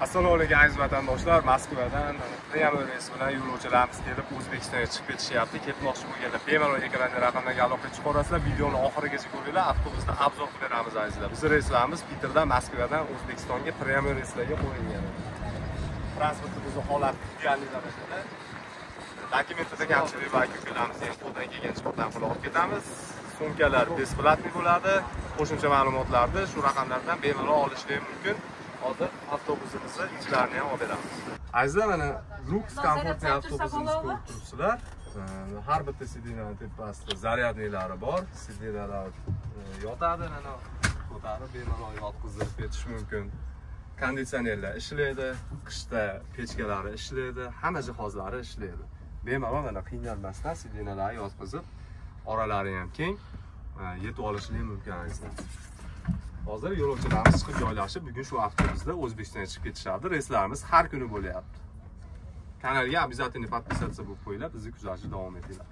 Assalomu alaykum aziz vatandoshlar. Moskvadan Premyer reys bilan yo'lovchilarimiz kelib O'zbekistonga chiqib ketishyapti. Ketmoqchi bo'lganlar bemalol ekranda raqamlarga aloqa qilib chiqarasizlar. Videoni oxirigacha ko'ringlar. Avtobusda obzor beramiz azizlar. Biz reyslarimiz Peterdan Moskvadan O'zbekistonga Premyer reyslarga qo'yilgan. Transportimizni holati ideal darajada. Dokumentda kamchilik va ko'klarimizni qo'ldan kelgancha qo'ldan olib ketamiz. Sumkalar besplatniy bo'ladi. Qo'shimcha ma'lumotlarni shu raqamlardan bemalol olishingiz mumkin. Hozir avtobusimizni ichlarini ham olib beramiz. Azizlar, mana Lux komfortli avtobusimizni ko'rib turibsizlar. Har bitta sidinaning tepasida zaryadniylari bor. Sidinalar yotadi, mana ko'tarib bemalol yotqizib ketish mumkin. Konditsionerlar ishlaydi, qishda pechkalari ishlaydi, hamma jihozlari ishlaydi. Bemalol mana qiynalmasdan sidinalarni yotqizib, oralari ham keng, yetib olishingiz mumkin azizlar. Hozir yo'lovchilarimiz chiqib joylashib, bugun shu avtobusda O'zbekistonga chiqib ketishadi. Reyslarimiz har kuni bo'lyapti. Kanalga обязательно подписаться bo'lib qo'yinglar, bizni kuzatishda davom etinglar.